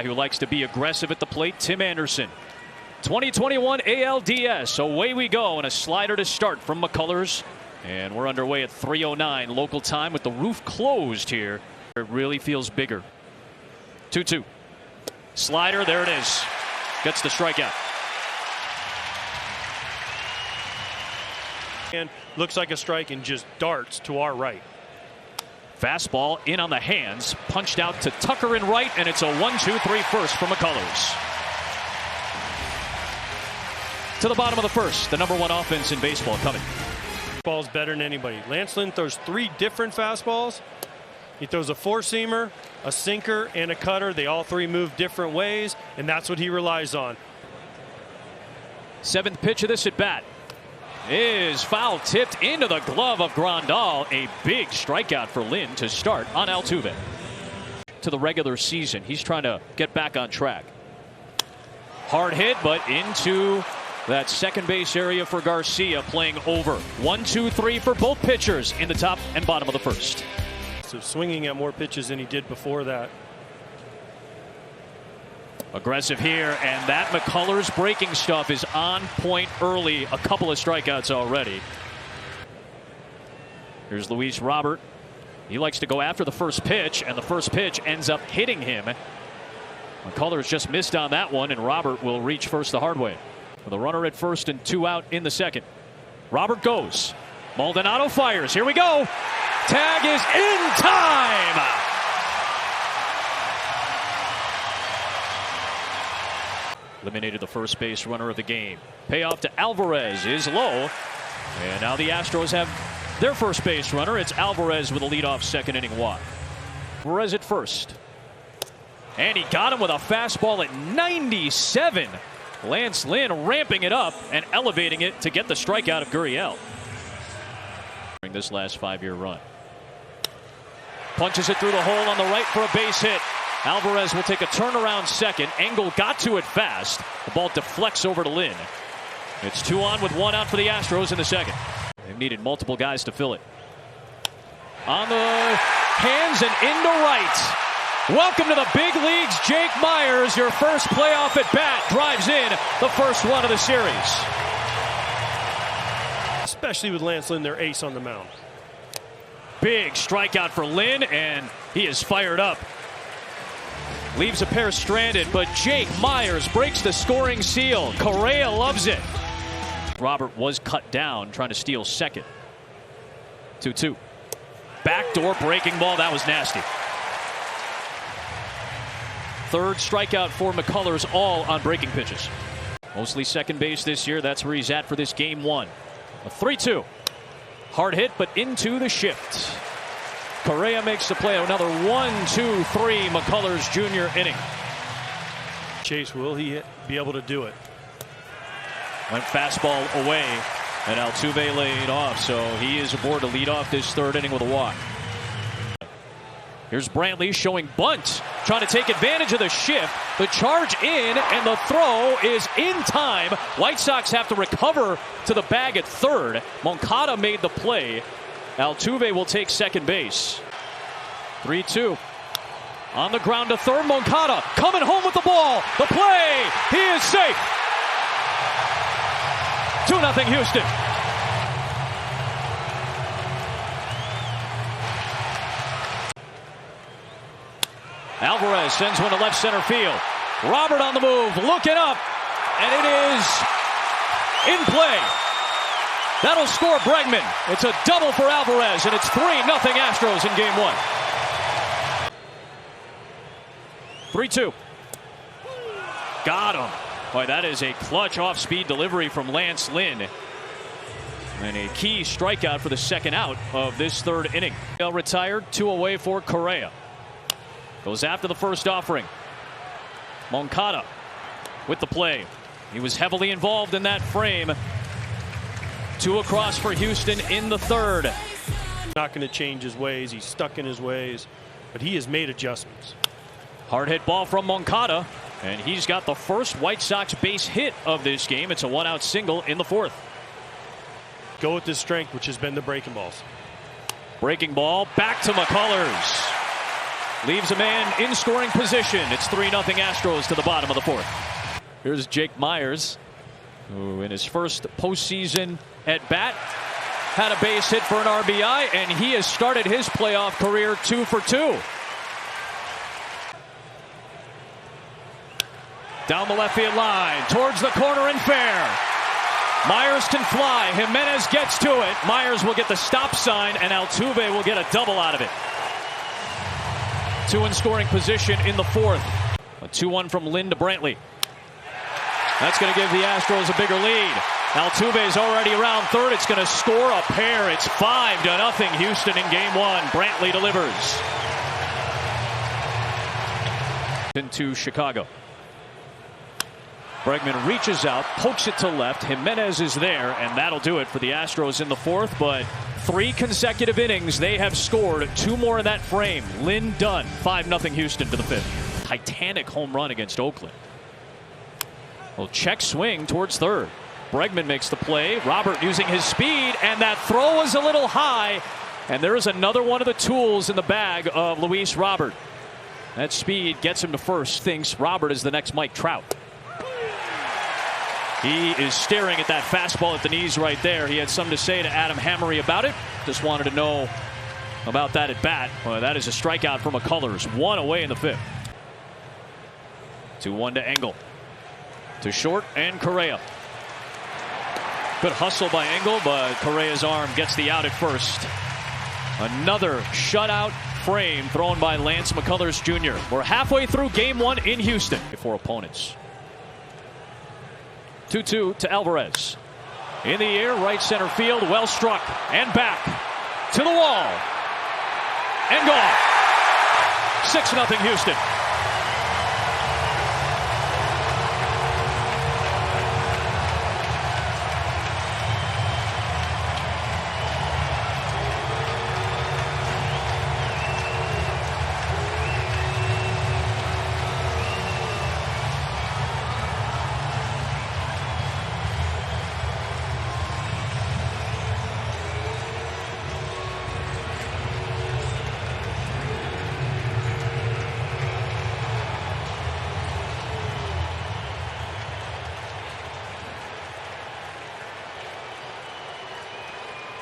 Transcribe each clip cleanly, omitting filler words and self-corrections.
Who likes to be aggressive at the plate, Tim Anderson. 2021 ALDS, away we go, and a slider to start from McCullers. And we're underway at 3:09 local time with the roof closed here. It really feels bigger. 2-2. Slider, there it is. Gets the strikeout. And looks like a strike and just darts to our right. Fastball in on the hands, punched out to Tucker in right, and it's a 1-2-3 first for McCullers. To the bottom of the first, the #1 offense in baseball coming. Ball's better than anybody. Lance Lynn throws 3 different fastballs. He throws a four-seamer, a sinker, and a cutter. They all 3 move different ways, and that's what he relies on. 7th pitch of this at bat is foul tipped into the glove of Grandal. A big strikeout for Lynn to start on Altuve. To the regular season, he's trying to get back on track. Hard hit, but into that second base area for Garcia, playing over. 1-2-3 for both pitchers in the top and bottom of the first. So swinging at more pitches than he did before that. Aggressive here, and that McCullers breaking stuff is on point early. A couple of strikeouts already. Here's Luis Robert. He likes to go after the first pitch, and the first pitch ends up hitting him. McCullers just missed on that one, and Robert will reach first the hard way. With a runner at first and 2 out in the second. Robert goes. Maldonado fires. Here we go. Tag is in time. Eliminated the first base runner of the game. Payoff to Alvarez is low. And now the Astros have their first base runner. It's Alvarez with a leadoff second inning walk. Alvarez at first. And he got him with a fastball at 97. Lance Lynn ramping it up and elevating it to get the strikeout of Gurriel. During this last 5-year run. Punches it through the hole on the right for a base hit. Alvarez will take a turnaround second. Engel got to it fast. The ball deflects over to Lynn. It's 2 on with 1 out for the Astros in the second. They've needed multiple guys to fill it. On the hands and into right. Welcome to the big leagues, Jake Meyers. Your first playoff at bat drives in the first run of the series. Especially with Lance Lynn, their ace on the mound. Big strikeout for Lynn, and he is fired up. Leaves a pair stranded, but Jake Meyers breaks the scoring seal. Correa loves it. Robert was cut down trying to steal second. 2-2. Backdoor breaking ball. That was nasty. Third strikeout for McCullers, all on breaking pitches. Mostly second base this year. That's where he's at for this game 1. A 3-2. Hard hit, but into the shift. Correa makes the play. Another 1-2-3 McCullers Jr. inning. Chase, will he be able to do it? Went fastball away, and Altuve laid off, so he is aboard to lead off this 3rd inning with a walk. Here's Brantley showing bunt, trying to take advantage of the shift. The charge in, and the throw is in time. White Sox have to recover to the bag at 3rd. Moncada made the play. Altuve will take second base. 3-2. On the ground to 3rd. Moncada coming home with the ball. The play. He is safe. 2-0 Houston. Alvarez sends one to left center field. Robert on the move, looking up, and it is in play. That'll score Bregman. It's a double for Alvarez, and it's 3-0 Astros in game 1. 3-2. Got him. Boy, that is a clutch off-speed delivery from Lance Lynn. And a key strikeout for the second out of this 3rd inning. Retired, 2 away for Correa. Goes after the first offering. Moncada with the play. He was heavily involved in that frame. 2 across for Houston in the 3rd. Not going to change his ways. He's stuck in his ways, but he has made adjustments. Hard hit ball from Moncada, and he's got the first White Sox base hit of this game. It's a 1-out single in the 4th. Go with his strength, which has been the breaking balls. Breaking ball back to McCullers. leaves a man in scoring position. It's 3-0 Astros to the bottom of the fourth. Here's Jake Myers, who in his first postseason at bat had a base hit for an RBI, and he has started his playoff career 2 for 2. Down the left field line, towards the corner and fair. Myers can fly. Jimenez gets to it. Myers will get the stop sign, and Altuve will get a double out of it. 2 in scoring position in the fourth. A 2-1 from Lynn to Brantley. That's going to give the Astros a bigger lead. Altuve's already around third. It's going to score a pair. It's 5-0 Houston in game 1. Brantley delivers. Into Chicago. Bregman reaches out, pokes it to left. Jimenez is there, and that'll do it for the Astros in the fourth. But 3 consecutive innings, they have scored 2 more in that frame. Lynn done. 5-0 Houston to the 5th. Titanic home run against Oakland. Well, check swing towards third. Bregman makes the play. Robert using his speed, and that throw is a little high. And there is another one of the tools in the bag of Luis Robert. That speed gets him to first. Thinks Robert is the next Mike Trout. He is staring at that fastball at the knees right there. He had something to say to Adam Hammery about it. Just wanted to know about that at bat. Well, that is a strikeout for McCullers. 1 away in the 5th. 2-1 to Engel. To short and Correa. Good hustle by Engel, but Correa's arm gets the out at first. Another shutout frame thrown by Lance McCullers Jr. We're halfway through game 1 in Houston. For opponents. 2-2 to Alvarez. In the air, right center field, well struck. And back to the wall. And gone. 6-0 Houston.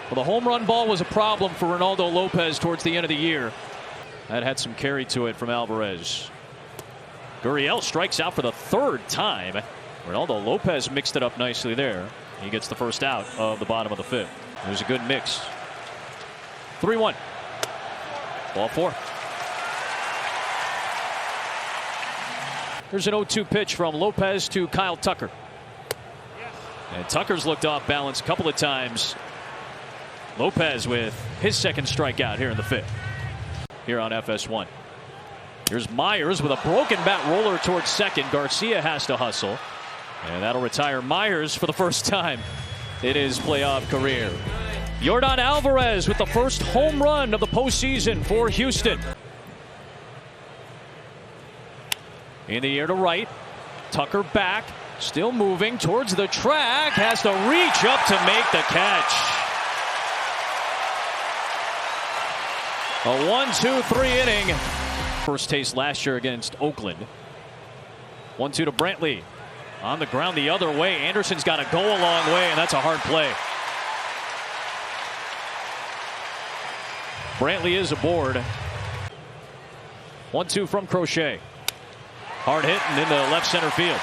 Well, the home run ball was a problem for Ronaldo Lopez towards the end of the year. That had some carry to it from Alvarez. Gurriel strikes out for the 3rd time. Ronaldo Lopez mixed it up nicely there. He gets the first out of the bottom of the 5th. It was a good mix. 3-1. Ball 4. Here's an 0-2 pitch from Lopez to Kyle Tucker. And Tucker's looked off balance a couple of times. Lopez with his 2nd strikeout here in the 5th. Here on FS1. Here's Myers with a broken bat roller towards second. Garcia has to hustle. And that'll retire Myers for the first time in his playoff career. Yordan Alvarez with the first home run of the postseason for Houston. In the air to right. Tucker back. Still moving towards the track. Has to reach up to make the catch. A 1-2-3 inning. First taste last year against Oakland. 1-2 to Brantley. On the ground the other way. Anderson's got to go a long way, and that's a hard play. Brantley is aboard. 1-2 from Crochet. Hard hit and into left center field.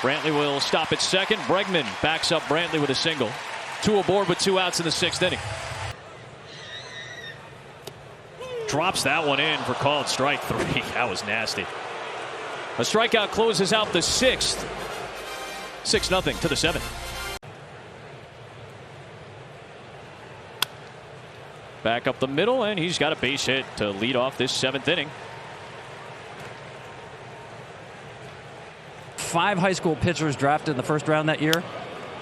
Brantley will stop at second. Bregman backs up Brantley with a single. 2 aboard with 2 outs in the 6th inning. Drops that one in for called strike 3. That was nasty. A strikeout closes out the 6th. 6-0 to the 7th. Back up the middle, and he's got a base hit to lead off this 7th inning. 5 high school pitchers drafted in the 1st round that year.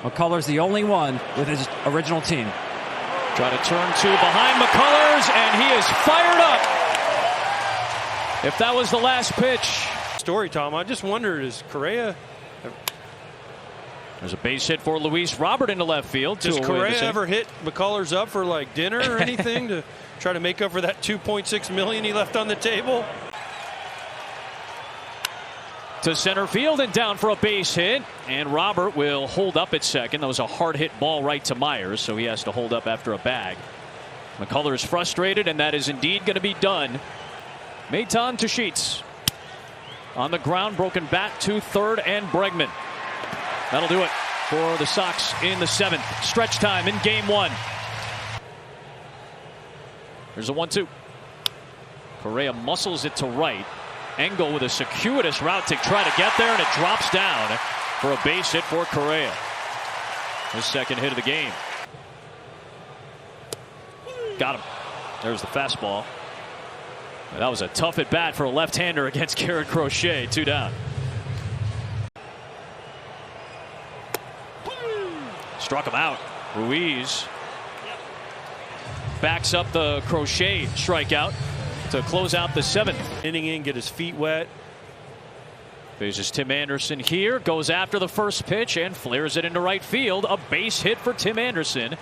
McCullers the only one with his original team. Try to turn 2 behind McCullers, and he is fired up. If that was the last pitch. Story, Tom. I just wondered, is Correa... There's a base hit for Luis Robert into left field. Does Correa ever hit McCullers up for like dinner or anything to Try to make up for that $2.6 million he left on the table. To center field and down for a base hit. And Robert will hold up at second. That was a hard hit ball right to Myers, so he has to hold up after a bag. McCullers frustrated, and that is indeed going to be done. Maton to Sheets. On the ground, broken bat to third, and Bregman. That'll do it for the Sox in the 7th. Stretch time in game 1. There's a 1-2. Correa muscles it to right. Engel with a circuitous route to try to get there, and it drops down for a base hit for Correa. His second hit of the game. Got him. There's the fastball. That was a tough at bat for a left-hander against Garrett Crochet. 2 down. Struck him out. Ruiz backs up the Crochet strikeout to close out the 7th. Inning in, get his feet wet. Faces Tim Anderson here, goes after the first pitch and flares it into right field. A base hit for Tim Anderson.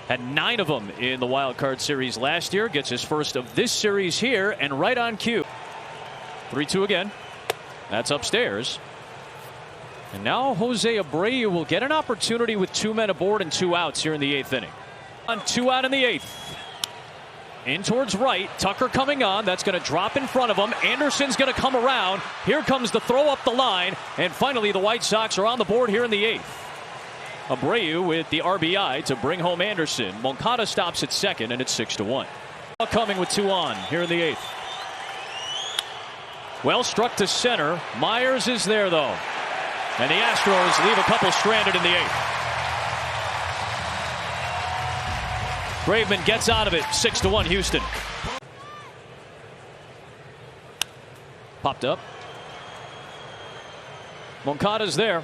Had 9 of them in the wild card series last year. Gets his first of this series here, and right on cue. 3-2 again. That's upstairs. And now Jose Abreu will get an opportunity with 2 men aboard and 2 outs here in the 8th inning. On 2 out in the 8th. In towards right. Tucker coming on. That's going to drop in front of him. Anderson's going to come around. Here comes the throw up the line. And finally the White Sox are on the board here in the 8th. Abreu with the RBI to bring home Anderson. Moncada stops at second, and it's 6-1. Coming with 2 on here in the 8th. Well struck to center. Myers is there though. And the Astros leave a couple stranded in the 8th. Graveman gets out of it. 6-1 Houston. Popped up. Moncada's there.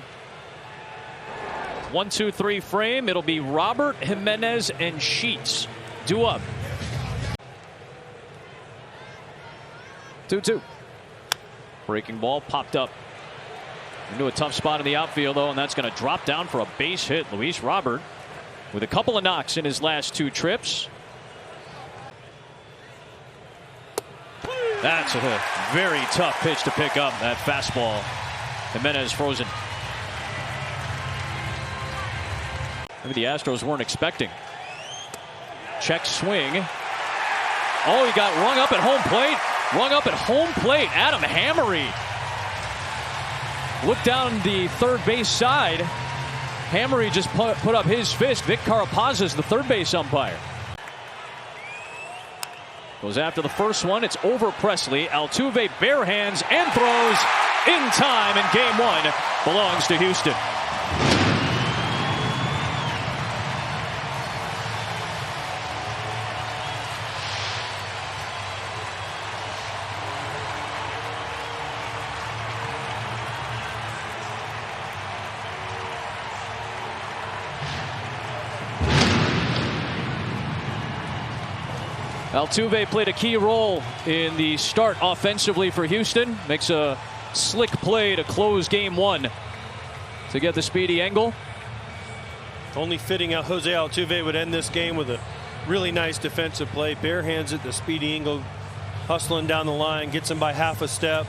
1-2-3 frame. It'll be Robert, Jimenez, and Sheets. Due up. 2-2. Breaking ball popped up into a tough spot in the outfield, though, and that's going to drop down for a base hit. Luis Robert with a couple of knocks in his last 2 trips. That's a very tough pitch to pick up. That fastball. Jimenez frozen. Maybe the Astros weren't expecting. Check swing. Oh, he got rung up at home plate. Rung up at home plate. Adam Hammery. Look down the third base side. Hammery just put up his fist. Vic Carapazza's the third base umpire. Goes after the first one. It's over Presley. Altuve bare hands and throws in time, and game 1 belongs to Houston. Altuve played a key role in the start offensively for Houston. Makes a slick play to close game 1 to get the speedy Engel. Only fitting out Jose Altuve would end this game with a really nice defensive play. Bare hands it to speedy Engel, hustling down the line, gets him by half a step.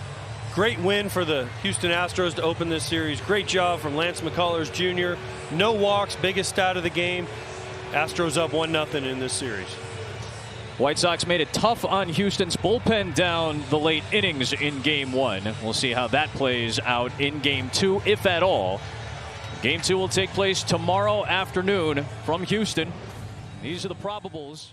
Great win for the Houston Astros to open this series. Great job from Lance McCullers Jr. No walks, biggest stat of the game. Astros up 1-0 in this series. White Sox made it tough on Houston's bullpen down the late innings in game 1. We'll see how that plays out in game 2, if at all. Game 2 will take place tomorrow afternoon from Houston. These are the probables.